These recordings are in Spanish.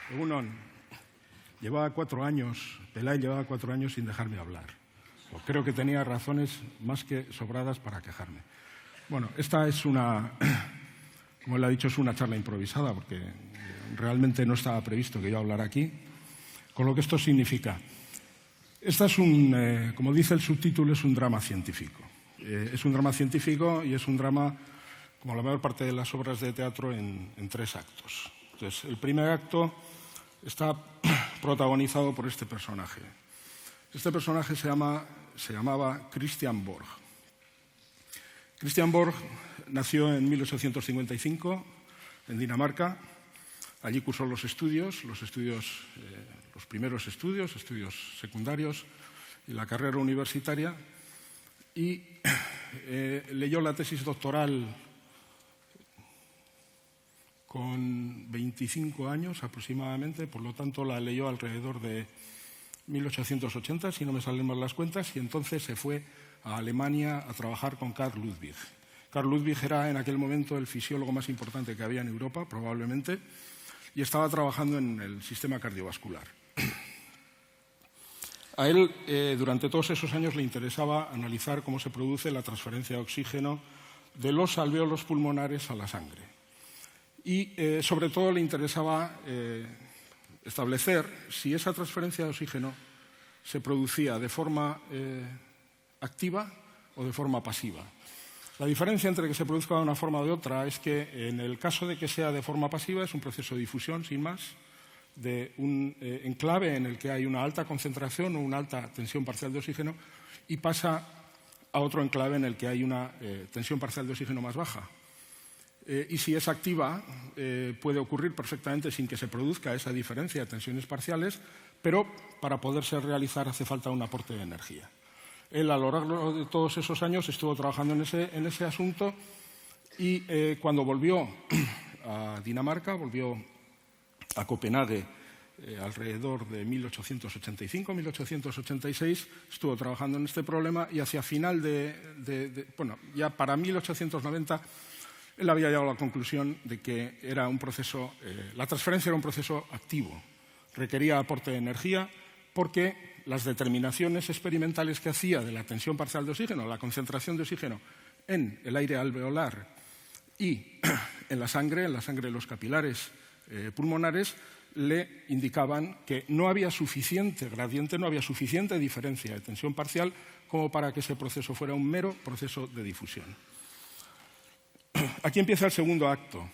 Egunon, llevaba 4 años, Pelay llevaba 4 años sin dejarme hablar. Creo que tenía razones más que sobradas para quejarme. Bueno, esta es una, como le he dicho, es una charla improvisada porque realmente no estaba previsto que yo hablara aquí, con lo que esto significa. Esta es como dice el subtítulo, es un drama científico. Es un drama científico y es un drama, como la mayor parte de las obras de teatro, en 3 actos. Entonces, el primer acto está protagonizado por este personaje. Este personaje se llamaba Christian Borg. Christian Borg nació en 1855 en Dinamarca. Allí cursó los primeros estudios secundarios y la carrera universitaria, y leyó la tesis doctoral con 25 años aproximadamente, por lo tanto la leyó alrededor de 1880, si no me salen mal las cuentas, y entonces se fue a Alemania a trabajar con Carl Ludwig. Carl Ludwig era en aquel momento el fisiólogo más importante que había en Europa, probablemente, y estaba trabajando en el sistema cardiovascular. A él, durante todos esos años, le interesaba analizar cómo se produce la transferencia de oxígeno de los alvéolos pulmonares a la sangre. Y, sobre todo, le interesaba establecer si esa transferencia de oxígeno se producía de forma activa o de forma pasiva. La diferencia entre que se produzca de una forma o de otra es que, en el caso de que sea de forma pasiva, es un proceso de difusión, sin más, de un enclave en el que hay una alta concentración o una alta tensión parcial de oxígeno, y pasa a otro enclave en el que hay una tensión parcial de oxígeno más baja. Y si es activa, puede ocurrir perfectamente sin que se produzca esa diferencia de tensiones parciales, pero para poderse realizar hace falta un aporte de energía. Él, a lo largo de todos esos años, estuvo trabajando en ese asunto, y cuando volvió a Dinamarca, volvió a Copenhague alrededor de 1885-1886, estuvo trabajando en este problema, y hacia final ya para 1890, él había llegado a la conclusión de que era un proceso, la transferencia era un proceso activo, requería aporte de energía, porque las determinaciones experimentales que hacía de la tensión parcial de oxígeno, la concentración de oxígeno en el aire alveolar y en la sangre de los capilares pulmonares, le indicaban que no había suficiente gradiente, no había suficiente diferencia de tensión parcial como para que ese proceso fuera un mero proceso de difusión. Aquí empieza el segundo acto.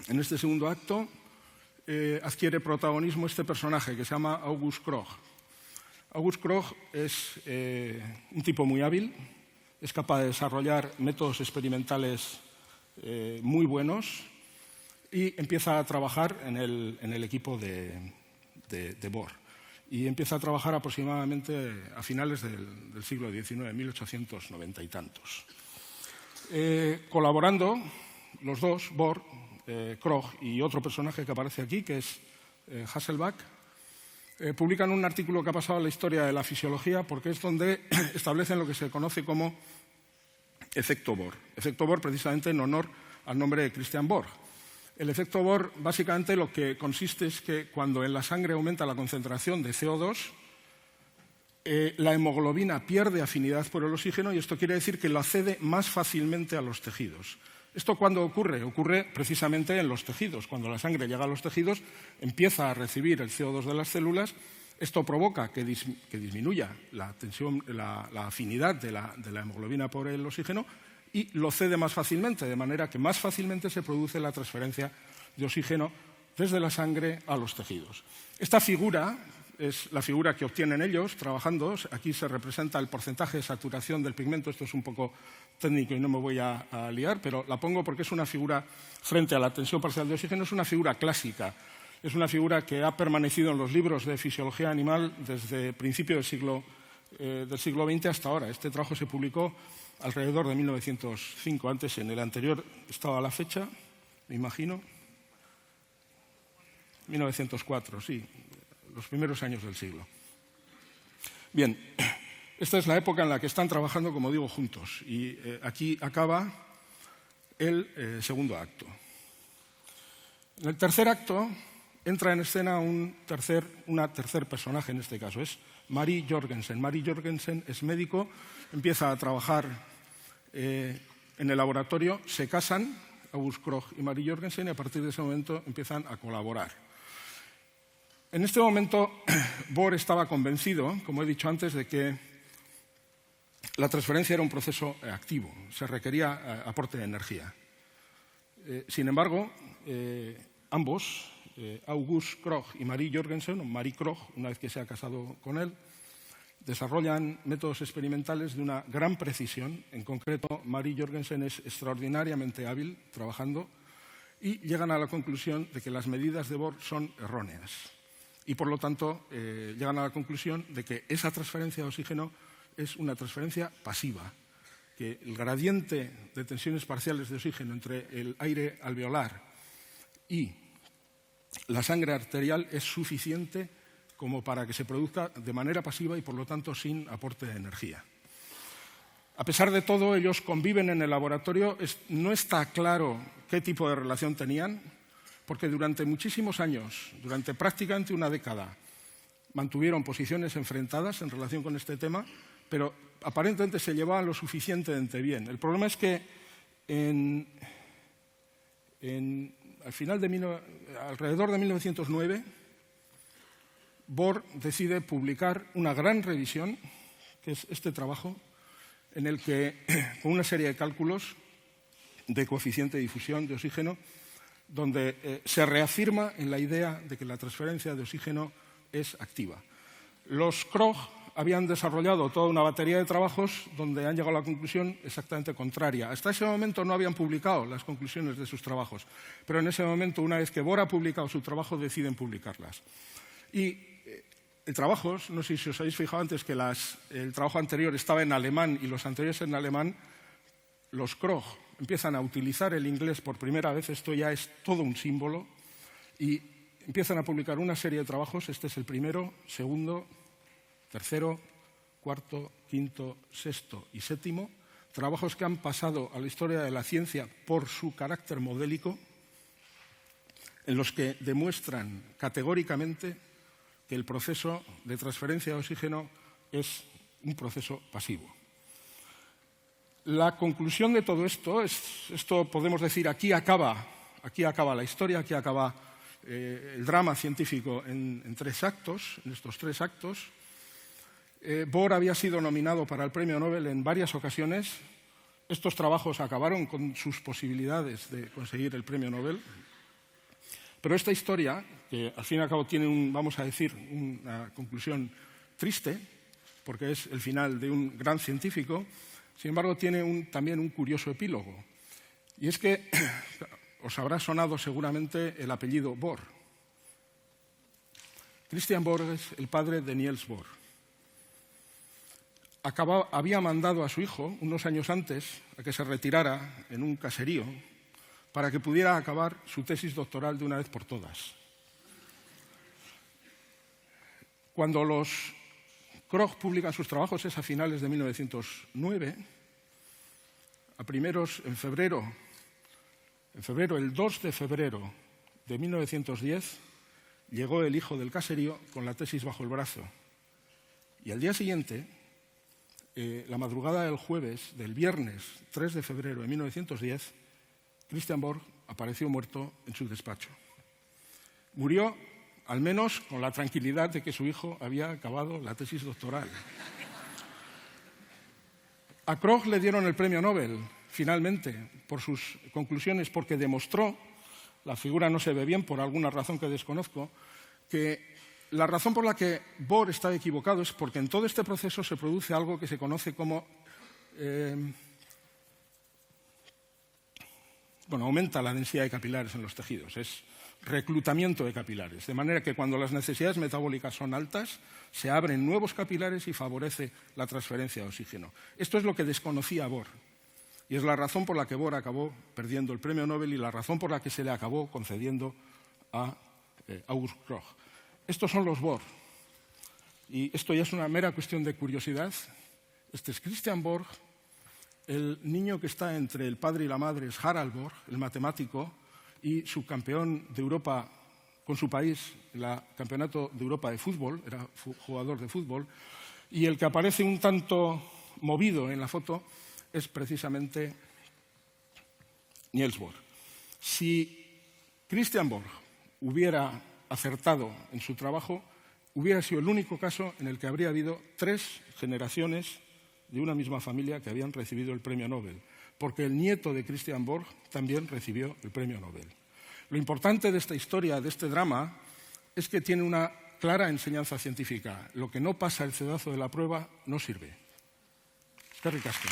En este segundo acto adquiere protagonismo este personaje que se llama August Krogh. August Krogh es un tipo muy hábil, es capaz de desarrollar métodos experimentales muy buenos, y empieza a trabajar en el equipo de Bohr. Y empieza a trabajar aproximadamente a finales del siglo XIX, 1890 y tantos. Colaborando los dos, Bohr, Krogh y otro personaje que aparece aquí, que es Hasselbalch, publican un artículo que ha pasado a la historia de la fisiología, porque es donde establecen lo que se conoce como efecto Bohr. Efecto Bohr, precisamente en honor al nombre de Christian Borg. El efecto Bohr, básicamente, lo que consiste es que cuando en la sangre aumenta la concentración de CO2, la hemoglobina pierde afinidad por el oxígeno, y esto quiere decir que lo cede más fácilmente a los tejidos. ¿Esto cuándo ocurre? Ocurre precisamente en los tejidos. Cuando la sangre llega a los tejidos, empieza a recibir el CO2 de las células. Esto provoca que disminuya la afinidad de la hemoglobina por el oxígeno, y lo cede más fácilmente, de manera que más fácilmente se produce la transferencia de oxígeno desde la sangre a los tejidos. Esta figura es la figura que obtienen ellos trabajando. Aquí se representa el porcentaje de saturación del pigmento. Esto es un poco técnico y no me voy a liar, pero la pongo porque es una figura, frente a la tensión parcial de oxígeno, es una figura clásica. Es una figura que ha permanecido en los libros de fisiología animal desde principios del siglo XX hasta ahora. Este trabajo se publicó alrededor de 1905. Antes, en el anterior, estaba la fecha, me imagino. 1904, sí. Los primeros años del siglo. Bien, esta es la época en la que están trabajando, como digo, juntos. Y aquí acaba el segundo acto. En el tercer acto, entra en escena una tercer personaje en este caso, es Marie Jorgensen. Marie Jorgensen es médico, empieza a trabajar en el laboratorio, se casan, August Krogh y Marie Jorgensen, y a partir de ese momento empiezan a colaborar. En este momento, Bohr estaba convencido, como he dicho antes, de que la transferencia era un proceso activo, se requería aporte de energía. Sin embargo, ambos, August Krogh y Marie Jorgensen, o Marie Krogh, una vez que se ha casado con él, desarrollan métodos experimentales de una gran precisión. En concreto, Marie Jorgensen es extraordinariamente hábil trabajando y llegan a la conclusión de que las medidas de Bohr son erróneas. Y, por lo tanto, llegan a la conclusión de que esa transferencia de oxígeno es una transferencia pasiva, que el gradiente de tensiones parciales de oxígeno entre el aire alveolar y la sangre arterial es suficiente como para que se produzca de manera pasiva y, por lo tanto, sin aporte de energía. A pesar de todo, ellos conviven en el laboratorio. No está claro qué tipo de relación tenían, porque durante muchísimos años, durante prácticamente una década, mantuvieron posiciones enfrentadas en relación con este tema, pero aparentemente se llevaban lo suficientemente bien. El problema es que alrededor de 1909, Bohr decide publicar una gran revisión, que es este trabajo, en el que, con una serie de cálculos de coeficiente de difusión de oxígeno, donde se reafirma en la idea de que la transferencia de oxígeno es activa. Los Krogh habían desarrollado toda una batería de trabajos donde han llegado a la conclusión exactamente contraria. Hasta ese momento no habían publicado las conclusiones de sus trabajos, pero en ese momento, una vez que Bohr ha publicado su trabajo, deciden publicarlas. Y el trabajo, no sé si os habéis fijado antes que el trabajo anterior estaba en alemán y los anteriores en alemán, los Krogh empiezan a utilizar el inglés por primera vez, esto ya es todo un símbolo, y empiezan a publicar una serie de trabajos. Este es el primero, segundo, tercero, cuarto, quinto, sexto y séptimo, trabajos que han pasado a la historia de la ciencia por su carácter modélico, en los que demuestran categóricamente que el proceso de transferencia de oxígeno es un proceso pasivo. La conclusión de todo esto, podemos decir, aquí acaba la historia, aquí acaba el drama científico en tres actos, en estos tres actos. Bohr había sido nominado para el Premio Nobel en varias ocasiones. Estos trabajos acabaron con sus posibilidades de conseguir el Premio Nobel. Pero esta historia, que al fin y al cabo tiene vamos a decir, una conclusión triste, porque es el final de un gran científico, sin embargo tiene también un curioso epílogo. Y es que os habrá sonado seguramente el apellido Bohr. Christian Bohr es el padre de Niels Bohr. Había mandado a su hijo, unos años antes, a que se retirara en un caserío para que pudiera acabar su tesis doctoral de una vez por todas. Cuando los Krogh publican sus trabajos es a finales de 1909. El 2 de febrero de 1910, llegó el hijo del caserío con la tesis bajo el brazo. Y al día siguiente, la madrugada del viernes 3 de febrero de 1910, Christian Bohr apareció muerto en su despacho. Murió, al menos, con la tranquilidad de que su hijo había acabado la tesis doctoral. A Krogh le dieron el Premio Nobel, finalmente, por sus conclusiones, porque demostró, la figura no se ve bien por alguna razón que desconozco, que la razón por la que Bohr estaba equivocado es porque en todo este proceso se produce algo que se conoce como aumenta la densidad de capilares en los tejidos, es reclutamiento de capilares, de manera que cuando las necesidades metabólicas son altas, se abren nuevos capilares y favorece la transferencia de oxígeno. Esto es lo que desconocía Bohr, y es la razón por la que Bohr acabó perdiendo el Premio Nobel y la razón por la que se le acabó concediendo a August Krogh. Estos son los Bohr, y esto ya es una mera cuestión de curiosidad. Este es Christian Bohr. El niño que está entre el padre y la madre es Harald Bohr, el matemático y subcampeón de Europa con su país en el Campeonato de Europa de fútbol, era jugador de fútbol, y el que aparece un tanto movido en la foto es precisamente Niels Bohr. Si Christian Bohr hubiera acertado en su trabajo, hubiera sido el único caso en el que habría habido 3 generaciones de una misma familia que habían recibido el premio Nobel, porque el nieto de Christian Bohr también recibió el premio Nobel. Lo importante de esta historia, de este drama, es que tiene una clara enseñanza científica. Lo que no pasa el cedazo de la prueba no sirve. Eskerrik asko.